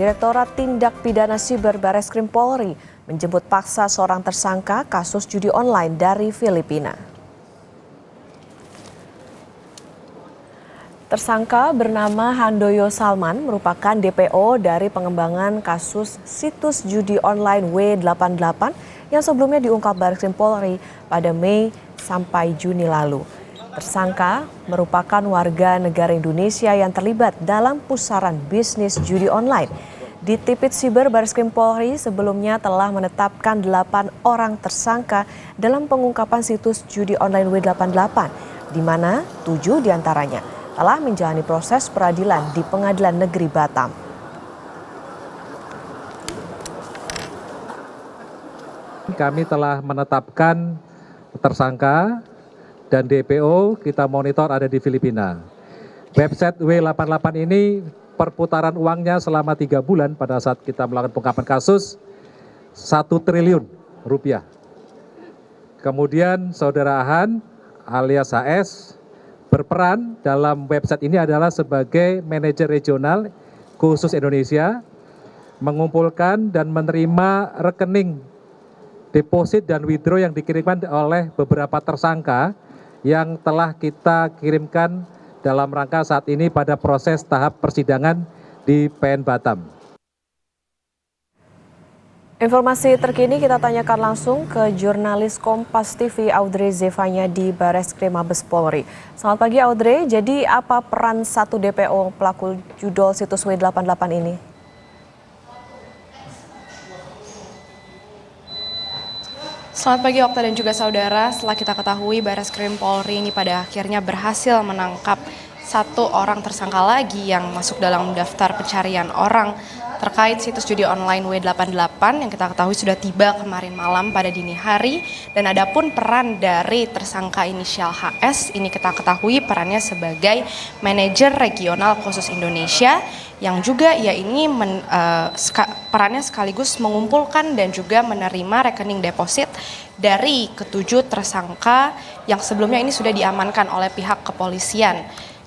Direktorat Tindak Pidana Siber Bareskrim Polri menjemput paksa seorang tersangka kasus judi online dari Filipina. Tersangka bernama Handoyo Salman merupakan DPO dari pengembangan kasus situs judi online W88 yang sebelumnya diungkap Bareskrim Polri pada Mei sampai Juni lalu. Tersangka merupakan warga negara Indonesia yang terlibat dalam pusaran bisnis judi online. Di Tipit Siber Bareskrim Polri sebelumnya telah menetapkan 8 orang tersangka dalam pengungkapan situs judi online W88, di mana 7 diantaranya telah menjalani proses peradilan di Pengadilan Negeri Batam. Kami telah menetapkan tersangka dan DPO kita monitor ada di Filipina. Website W88 ini perputaran uangnya selama 3 bulan pada saat kita melakukan pengungkapan kasus 1 triliun rupiah. Kemudian saudara Ahan alias HS berperan dalam website ini adalah sebagai manajer regional khusus Indonesia, mengumpulkan dan menerima rekening deposit dan withdraw yang dikirimkan oleh beberapa tersangka yang telah kita kirimkan dalam rangka saat ini pada proses tahap persidangan di PN Batam. Informasi terkini kita tanyakan langsung ke jurnalis Kompas TV Audrey Zevanya di Bareskrim Mabes Polri. Selamat pagi Audrey, jadi apa peran 1 DPO pelaku judol situs W88 ini? Selamat pagi Okta dan juga saudara. Setelah kita ketahui Bareskrim Polri ini pada akhirnya berhasil menangkap 1 orang tersangka lagi yang masuk dalam daftar pencarian orang terkait situs judi online W88 yang kita ketahui sudah tiba kemarin malam pada dini hari. Dan adapun peran dari tersangka inisial HS ini kita ketahui perannya sebagai manajer regional khusus Indonesia yang juga ia ini perannya sekaligus mengumpulkan dan juga menerima rekening deposit dari ke-7 tersangka yang sebelumnya ini sudah diamankan oleh pihak kepolisian.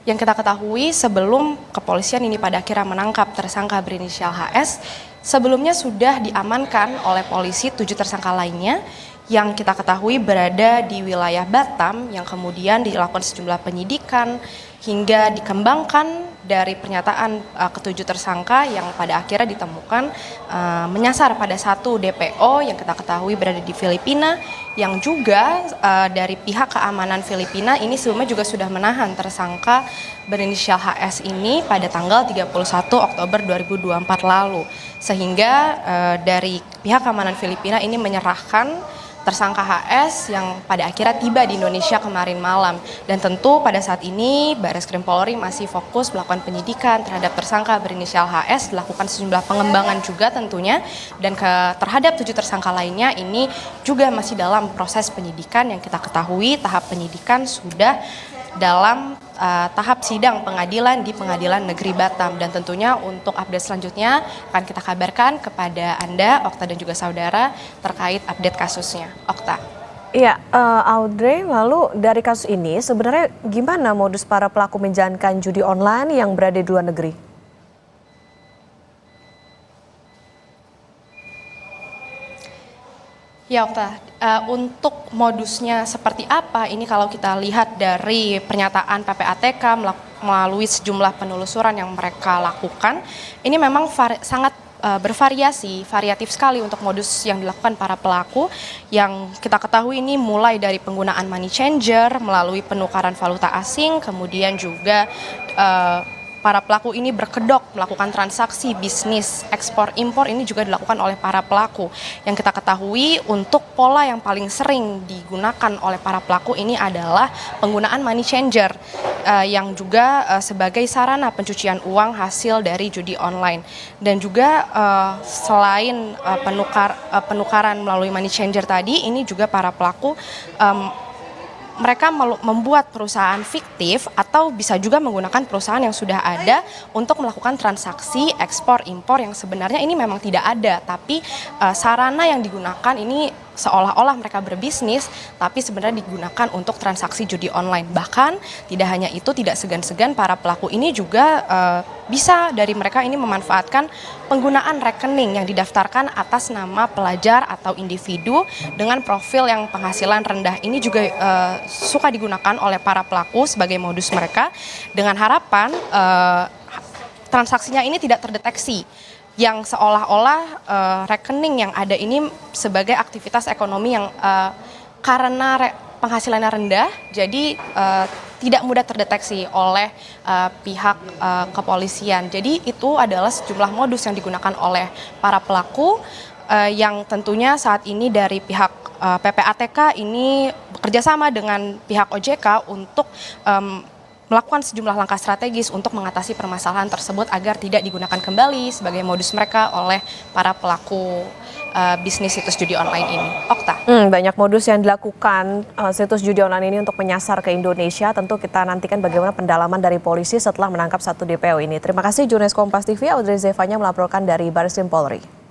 Yang kita ketahui sebelum kepolisian ini pada akhirnya menangkap tersangka berinisial HS, sebelumnya sudah diamankan oleh polisi 7 tersangka lainnya yang kita ketahui berada di wilayah Batam yang kemudian dilakukan sejumlah penyidikan hingga dikembangkan dari pernyataan ke-7 tersangka yang pada akhirnya ditemukan menyasar pada 1 DPO yang kita ketahui berada di Filipina yang juga dari pihak keamanan Filipina ini sebelumnya juga sudah menahan tersangka berinisial HS ini pada tanggal 31 Oktober 2024 lalu. Sehingga dari pihak keamanan Filipina ini menyerahkan tersangka HS yang pada akhirnya tiba di Indonesia kemarin malam. Dan tentu pada saat ini Bareskrim Polri masih fokus melakukan penyidikan terhadap tersangka berinisial HS, dilakukan sejumlah pengembangan juga tentunya. Dan terhadap 7 tersangka lainnya ini juga masih dalam proses penyidikan yang kita ketahui tahap penyidikan sudah dalam tahap sidang pengadilan di Pengadilan Negeri Batam. Dan tentunya untuk update selanjutnya akan kita kabarkan kepada Anda, Okta dan juga saudara terkait update kasusnya. Okta. Iya, Audrey, lalu dari kasus ini sebenarnya gimana modus para pelaku menjalankan judi online yang berada di luar negeri? Ya Okta, untuk modusnya seperti apa ini kalau kita lihat dari pernyataan PPATK melalui sejumlah penelusuran yang mereka lakukan, ini memang sangat variatif sekali untuk modus yang dilakukan para pelaku yang kita ketahui ini mulai dari penggunaan money changer melalui penukaran valuta asing, kemudian juga para pelaku ini berkedok melakukan transaksi bisnis ekspor impor ini juga dilakukan oleh para pelaku. Yang kita ketahui untuk pola yang paling sering digunakan oleh para pelaku ini adalah penggunaan money changer yang juga sebagai sarana pencucian uang hasil dari judi online. Dan juga selain penukaran melalui money changer tadi, ini juga para pelaku mereka membuat perusahaan fiktif atau bisa juga menggunakan perusahaan yang sudah ada untuk melakukan transaksi ekspor impor yang sebenarnya ini memang tidak ada, tapi sarana yang digunakan ini seolah-olah mereka berbisnis, tapi sebenarnya digunakan untuk transaksi judi online. Bahkan tidak hanya itu, tidak segan-segan para pelaku ini juga bisa dari mereka ini memanfaatkan penggunaan rekening yang didaftarkan atas nama pelajar atau individu dengan profil yang penghasilan rendah. Ini juga suka digunakan oleh para pelaku sebagai modus mereka dengan harapan transaksinya ini tidak terdeteksi, yang seolah-olah rekening yang ada ini sebagai aktivitas ekonomi yang karena penghasilannya rendah, jadi tidak mudah terdeteksi oleh pihak kepolisian. Jadi itu adalah sejumlah modus yang digunakan oleh para pelaku yang tentunya saat ini dari pihak PPATK ini bekerjasama dengan pihak OJK untuk melakukan sejumlah langkah strategis untuk mengatasi permasalahan tersebut agar tidak digunakan kembali sebagai modus mereka oleh para pelaku bisnis situs judi online ini. Okta. Banyak modus yang dilakukan situs judi online ini untuk menyasar ke Indonesia. Tentu kita nantikan bagaimana pendalaman dari polisi setelah menangkap satu DPO ini. Terima kasih jurnalis Kompas TV Audrey Zevanya melaporkan dari Barreskrim Polri.